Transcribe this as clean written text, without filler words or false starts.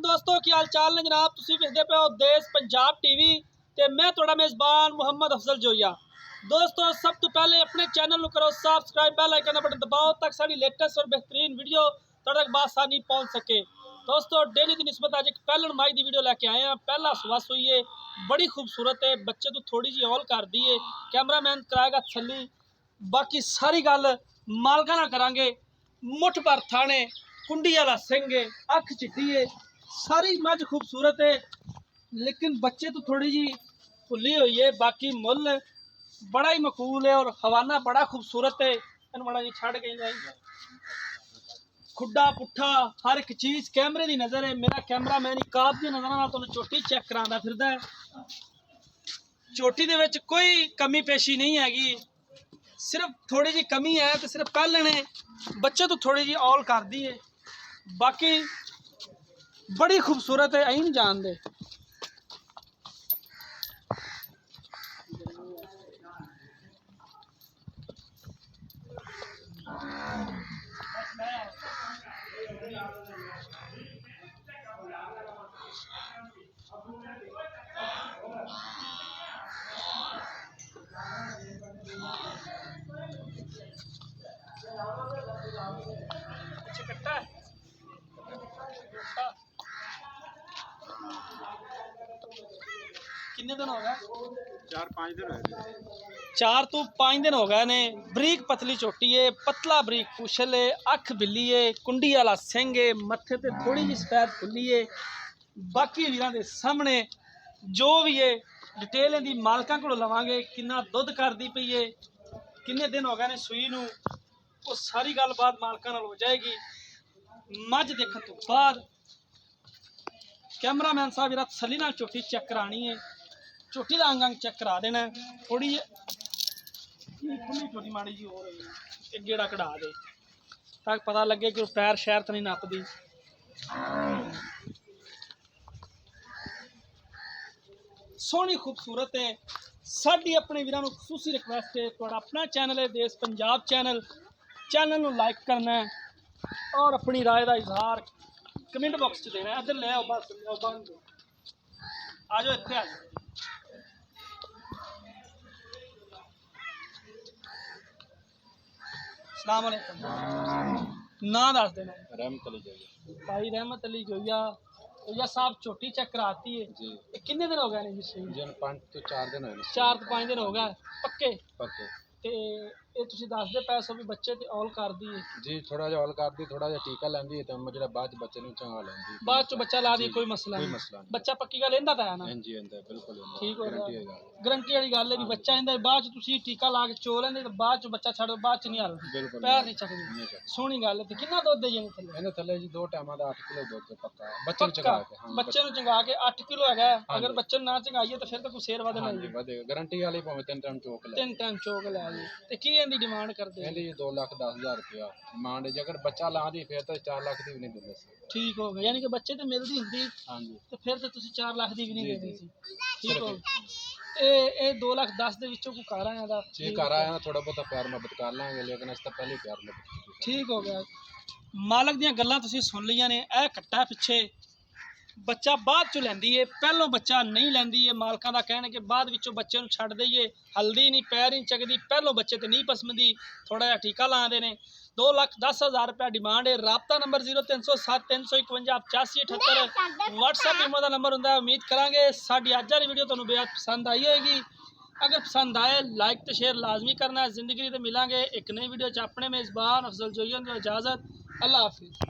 वालेकुम दोस्तों, की हाल चाल ने जनाब। तुसीं वेखदे पे हो देश पंजाब टीवी ते मैं तुहाडा मेज़बान मुहम्मद अफजल जोइया। दोस्तों, सब तो पहले अपने चैनल को करो सब्सक्राइब, बेल आइकन का बटन दबाओ ताकि साड़ी लेटेस्ट और बेहतरीन वीडियो तुहाडे तक बासानी पहुँच सके। दोस्तों, डेली की निस्बत अज एक पैलन माई की वीडियो लैके आए हैं। पहला सुबह हुई है, बड़ी खूबसूरत है, बच्चे तो थोड़ी जी हॉल कर दी है, कैमरामैन कराएगा थली। बाकी सारी गल मालका ना करांगे। मुठ पर थाने, कुंडी वाला सिंह है, अख चिट्टी है, सारी मझ खूबसूरत है, लेकिन बच्चे तो थोड़ी जी फुली हुई है। बाकी मुल बड़ा ही मकूल है और हवाना बड़ा खूबसूरत है। बड़ा जी छड़ गई खुड्डा पुट्ठा हर एक चीज कैमरे की नज़र है। मेरा कैमरा मैन काब की नज़र तुहानू चोटी चेक करांदा फिरदा है। चोटी दे विच कोई कमी पेशी नहीं हैगी, सिर्फ थोड़ी जी कमी है तो सिर्फ पहले ने बच्चे तो थोड़ी जी ऑल कर दी है। बाकी बड़ी खूबसूरत है, अं जान दे। कट्टा है किन्ने दिन हो गए? 4-5 दिन हो गए। 4 तो 5 दिन हो गए ने। बरीक पतली चोटी है, पतला बरीक पूछल है, अख बिल्ली है, कुंडी वाला सिंह है, मत्थे ते थोड़ी जी सफेद फुली है। बाकी वीरां दे सामने जो भी है डिटेल इहदी मालकां कोलों लवांगे। किन्ना दुध करदी पई है, किन्ने दिन हो गए ने सूई नूं, वो सारी गलबात मालकां नाल हो जाएगी। मझ देखण तो बाद कैमरामैन साहब जरा तसल्ली नाल चोटी चेक करानी है। चोटी का अंग चेक करा देना। थोड़ी खुली छोटी माड़ी जी हो रही है, एक गेड़ा कढ़ा दे ताकि पता लगे कि पैर शैर तो नहीं नपदी। सोहनी खूबसूरत है। साडी अपने वीरां नूं खसूसी रिक्वेस्ट है, तुहाडा अपना चैनल है देश पंजाब चैनल नूं लाइक करना है और अपनी राय का इजहार कमेंट बॉक्स च देना है। इधर ले आओ, बस बंद आ जाओ, इत्थे आ जाओ। अस्सलाम वालेकुम। ना दस देना। रहमत अली जोइया। भाई रहमत अली जोइया साहब चोटी चेक कराती है जी। किन्ने दिन हो गए ने जी? जन 5 तो 4 दिन होए। 4 तो 5 दिन हो गए पक्के। पक्के ते ये तुसीं दस दे पैसों भी बच्चे ते ऑल कर दी है जी। थोड़ा जिहा हॉल करदी, थोड़ा जिहा टीका लैंदी है, तो जेड़ा बाद बच्चे नूं चंगा लैंदी। बाद चो बच्चा ला दी, कोई मसला कोई नहीं। मसला नहीं। बच्चा पक्की गल इंदा है ना? हां जी, इंदा बिल्कुल इंदा। ठीक हो गारंटी गया, है गल। गारंटी वाली गल है भी बच्चा इंदा बाद च तुसीं टीका ला के चो लेंदे तो बाद च बच्चा छड़ बाद च नहीं हलदा, बिल्कुल पैर नहीं चकदी। सोहनी गल है। ते किन्ना दुध देई जाने थल्ले? इहने थल्ले जी 2 टाइमां दा 8 किलो दुध पक्का बच्चे नूं चंगा के। हां, बच्चे नूं चंगा के 8 किलो है। अगर बच्चे ना चंगाइए तो फिर तो कोई शेर वध नहीं। वधेगा। गारंटी वाली भावें 3 टाइम चोक ले। 3 टाइम चोक लै जी। ते की इंदी डिमांड करदे? इहदी 2,10,000 रुपया डिमांड है। अगर बच्चा ला दी फिर तो 4 लाख दी भी नहीं दिंदे। ठीक हो गया, यानी कि बच्चे तो मिलदी हुंदी। हां जी। तो फिर तो तुसीं 4 लाख दी भी नहीं देनी सी। ठीक हो सिर्फ ये 2,10,000 दे विचों कोई घर आया दा? जी, घर आया थोड़ा बहुत प्यार मोहब्बत कर लांगे, लेकिन इस तो पहले प्यार मोहब्बत। ठीक हो गया। मालक दियां गल्लां तुसीं सुन लियां ने। ए कट्टा पिछे बच्चा बाद चो लैंदी है, पहलों बच्चा नहीं लैंदी है। मालकां दा कहना कि बाद विचों बच्चे नूं छड्ड दईए, हल्दी नहीं, पैर नहीं चकदी, पहलों बच्चे ते नहीं पसंदी, थोड़ा जिहा टीका लांदे ने। 2,10,000 रुपया डिमांड है। राबता नंबर 0307 351 8578। व्हाट्सएप इमो का नंबर होंदा है। उम्मीद करांगे साडी अज वाली वीडियो तुहानूं बेहद पसंद आई होएगी। अगर पसंद आए लाइक तो शेयर लाजमी करना है। जिंदगी तो मिलांगे एक नई वीडियो च। अपने मेज़बान अफजल जोइया दी इजाज़त। अल्लाह हाफिज़।